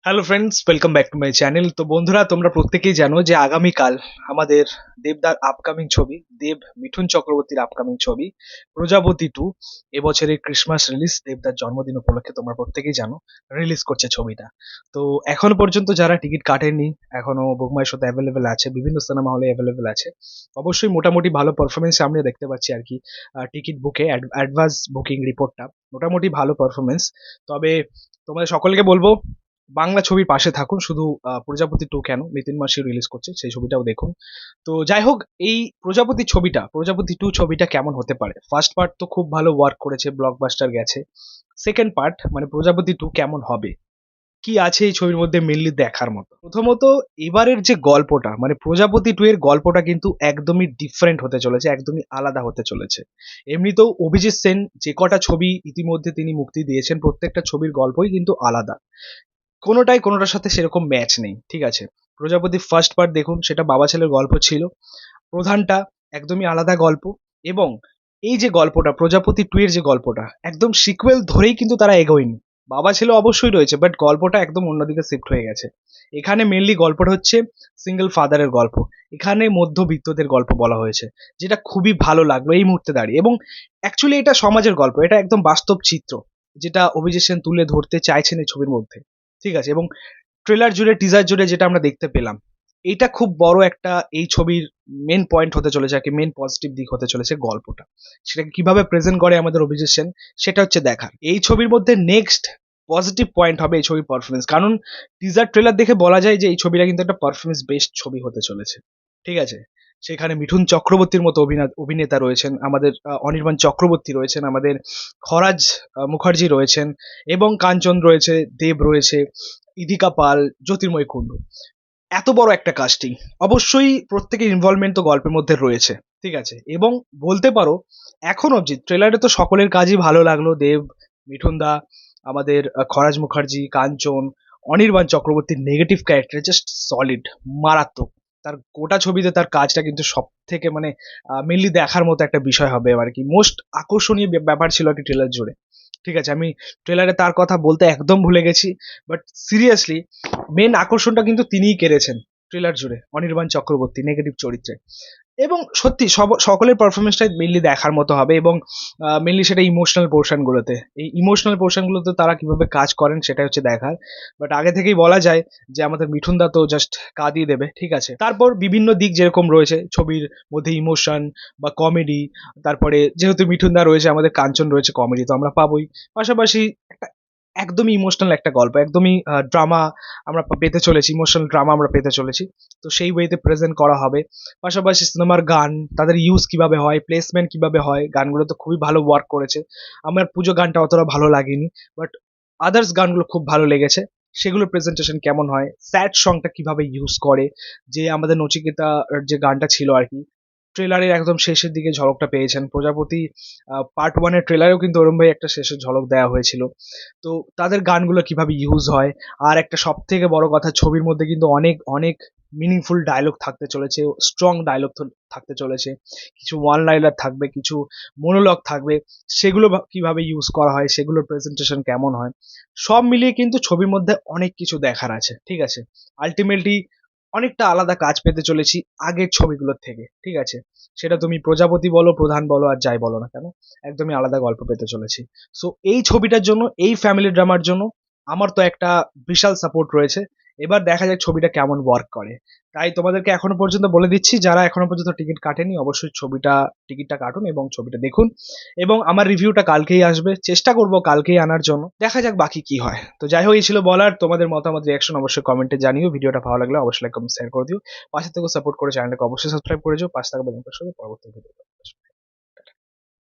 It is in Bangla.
Hello friends, welcome back to my channel. তো বন্ধুরা, তোমরা প্রত্যেকেই জানো যে আগামীকাল আমাদের দেবদার আপকামিং ছবি, দেব মিঠুন চক্রবর্তীর আপকামিং ছবি প্রজাপতি 2 এবছরের ক্রিসমাস রিলিজ, দেবদার জন্মদিন উপলক্ষে তোমরা প্রত্যেকেই জানো রিলিজ করছে ছবিটা। তো এখনো পর্যন্ত যারা টিকিট কাটেননি, এখনো বুকমাই শোতে অ্যাভেলেবেল আছে, বিভিন্ন সিনেমা হলে অ্যাভেলেবেল আছে। অবশ্যই মোটামুটি ভালো পারফরমেন্স আমরা দেখতে পাচ্ছি আর কি। টিকিট বুকে অ্যাডভান্স বুকিং রিপোর্টটা মোটামুটি ভালো পারফরমেন্স। তবে তোমাদের সকলকে বলবো, বাংলা ছবির পাশে থাকুন। শুধু প্রজাপতি 2 কেন, নিতিন মাসি রিলিজ করছে, সেই ছবিটাও দেখুন। তো যাই হোক, এই প্রজাপতি 2 ছবিটা কেমন হতে পারে? ফার্স্ট পার্ট তো খুব ভালো ওয়ার্ক করেছে, ব্লকবাস্টার গেছে। সেকেন্ড পার্ট মানে প্রজাপতি 2 কেমন হবে, কি আছে এই ছবির মধ্যে মেনলি দেখার মতো? প্রথমত, এবারের যে গল্পটা মানে প্রজাপতি 2 এর গল্পটা কিন্তু একদমই ডিফারেন্ট হতে চলেছে, একদমই আলাদা হতে চলেছে। এমনিতেও অভিজিৎ সেন যে কটা ছবি ইতিমধ্যে তিনি মুক্তি দিয়েছেন, প্রত্যেকটা ছবির গল্পই কিন্তু আলাদা, কোনোটাই কোনোটার সাথে সেরকম ম্যাচ নেই। ঠিক আছে, প্রজাপতি ফার্স্ট পার্ট দেখুন, সেটা বাবা ছেলের গল্প ছিল। প্রধানটা একদমই আলাদা গল্প, এবং এই যে গল্পটা প্রজাপতি 2 এর যে গল্পটা একদম সিকুয়েল ধরেই কিন্তু তারা এগোয়নি। বাবা ছেলে অবশ্যই রয়েছে, বাট গল্পটা একদম অন্যদিকে শিফট হয়ে গেছে। এখানে মেনলি গল্পটা হচ্ছে সিঙ্গেল ফাদারের গল্প, এখানে মধ্যবিত্তদের গল্প বলা হয়েছে, যেটা খুবই ভালো লাগলো এই মুহূর্তে দাঁড়িয়ে। এবং অ্যাকচুয়ালি এটা সমাজের গল্প, এটা একদম বাস্তব চিত্র যেটা অভিজিৎ সেন তুলে ধরতে চাইছেন এই ছবির মধ্যে। ঠিক আছে, এবং ট্রেলার জুড়ে টিজার জুড়ে যেটা আমরা দেখতে পেলাম, এটা খুব বড় একটা এই ছবির মেন পয়েন্ট হতে চলেছে আর কি, মেন পজিটিভ দিক হতে চলেছে গল্পটা। সেটাকে কিভাবে প্রেজেন্ট করে আমাদের অভিজিৎ সেন, সেটা হচ্ছে দেখার। এই ছবির মধ্যে নেক্সট পজিটিভ পয়েন্ট হবে এই ছবির পারফরমেন্স, কারণ টিজার ট্রেলার দেখে বলা যায় যে এই ছবিটা কিন্তু একটা পারফরমেন্স বেসড ছবি হতে চলেছে। ঠিক আছে, সেখানে মিঠুন চক্রবর্তীর মতো অভিনেতা রয়েছেন আমাদের, অনির্বাণ চক্রবর্তী রয়েছেন আমাদের, খরাজ মুখার্জি রয়েছেন, এবং কাঞ্চন রয়েছে, দেব রয়েছে, ইদিকা পাল, জ্যোতির্ময় কুণ্ডু। এত বড় একটা কাস্টিং, অবশ্যই প্রত্যেকের ইনভলভমেন্ট তো গল্পের মধ্যে রয়েছে। ঠিক আছে, এবং বলতে পারো এখন অবধি ট্রেলারে তো সকলের কাজই ভালো লাগলো, দেব, মিঠুন দা, আমাদের খরাজ মুখার্জি, কাঞ্চন, অনির্বাণ চক্রবর্তীর নেগেটিভ ক্যারেক্টার জাস্ট সলিড, মারাত্মক। তার গোটা ছবিতে তার কাজটা কিন্তু সব থেকে মানে মেনলি দেখার মতো একটা বিষয় হবে আর কি, মোস্ট আকর্ষণীয় ব্যাপার ছিল আর কি ট্রেলার জুড়ে। ঠিক আছে, আমি ট্রেলারে তার কথা বলতে একদম ভুলে গেছি, বাট সিরিয়াসলি মেন আকর্ষণটা কিন্তু তিনিই কেড়েছেন ট্রেলার জুড়ে, অনির্বাণ চক্রবর্তী নেগেটিভ চরিত্রে। এবং সত্যি সকলের পারফরমেন্সটাই মেনলি দেখার মতো হবে, এবং মেনলি সেটা ইমোশনাল পোর্শনগুলোতে, এই ইমোশনাল পোর্শনগুলোতে তারা কিভাবে কাজ করেন সেটা হচ্ছে দেখার। বাট আগে থেকেই বলা যায় যে আমাদের মিঠুন দা তো জাস্ট কাঁদিয়ে দেবে। ঠিক আছে, তারপর বিভিন্ন দিক যেরকম রয়েছে ছবির মধ্যে, ইমোশন বা কমেডি, তারপরে যেহেতু মিঠুন দা রয়েছে, আমাদের কাঞ্চন রয়েছে, কমেডি তো আমরা পাবোই। পাশাপাশি একটা একদমই ইমোশনাল একটা গল্প, একদমই ড্রামা আমরা পেতে চলেছি, ইমোশনাল ড্রামা আমরা পেতে চলেছি। তো সেই ওয়েতে প্রেজেন্ট করা হবে। পাশাপাশি সিনেমার গান, তাদের ইউজ কিভাবে হয়, প্লেসমেন্ট কিভাবে হয়, গানগুলো তো খুবই ভালো ওয়ার্ক করেছে। আমার পুজো গানটা অতটা ভালো লাগেনি, বাট আদার্স গানগুলো খুব ভালো লেগেছে। সেগুলোর প্রেজেন্টেশন কেমন হয়, স্যাড সংটা কিভাবে ইউজ করে, যে আমাদের নচিকেতা যে গানটা ছিল আর কি, ট্রেলারের একদম শেষের দিকে ঝলকটা পেয়েছেন। প্রজাপতি পার্ট 1 এর ট্রেলারেও কিন্তু ওরম ভাই একটা শেষের ঝলক দেওয়া হয়েছিল। তো তাদের গানগুলো কিভাবে ইউজ হয়। আর একটা সব থেকে বড় কথা, ছবির মধ্যে কিন্তু অনেক অনেক মিনিংফুল ডায়লগ থাকতে চলেছে, স্ট্রং ডায়লগ থাকতে চলেছে, কিছু ওয়ান লাইনার থাকবে, কিছু মনোলগ থাকবে। সেগুলো কিভাবে ইউজ করা হয়, সেগুলোর প্রেজেন্টেশন কেমন হয়, সব মিলিয়ে কিন্তু ছবির মধ্যে অনেক কিছু দেখার আছে। ঠিক আছে, আলটিমেটলি অনেকটা আলাদা কাজ পেতে চলেছি আগের ছবিগুলোর থেকে। ঠিক আছে, সেটা তুমি প্রজাপতি বলো, প্রধান বলো, আর যাই বলো না কেন, একদমই আলাদা গল্প পেতে চলেছি। সো এই ছবিটার জন্য, এই ফ্যামিলি ড্রামার জন্য আমার তো একটা বিশাল সাপোর্ট রয়েছে। এবার দেখা যাক ছবিটা কেমন ওয়ার্ক করে। তাই তোমাদেরকে এখনো পর্যন্ত বলে দিচ্ছি, যারা এখনো পর্যন্ত টিকিট কাটেনি, অবশ্যই টিকিটটা কাটুন এবং ছবিটা দেখুন। এবং আমার রিভিউটা কালকেই আসবে, চেষ্টা করব কালকেই আনার জন্য, দেখা যাক বাকি কি হয়। তো যাই হোক, এই ছিল বলার। তোমাদের মতামত, রিয়াকশন অবশ্যই কমেন্টে জানিও। ভিডিওটা ভালো লাগলে অবশ্যই লাইক, কমেন্ট, শেয়ার করে দিও। পাশে থেকে সাপোর্ট করে চ্যানেলটাকে অবশ্যই সাবস্ক্রাইব করে দিও। পাশে থাকা বেল আইকনটা পরবর্তী ভিডিও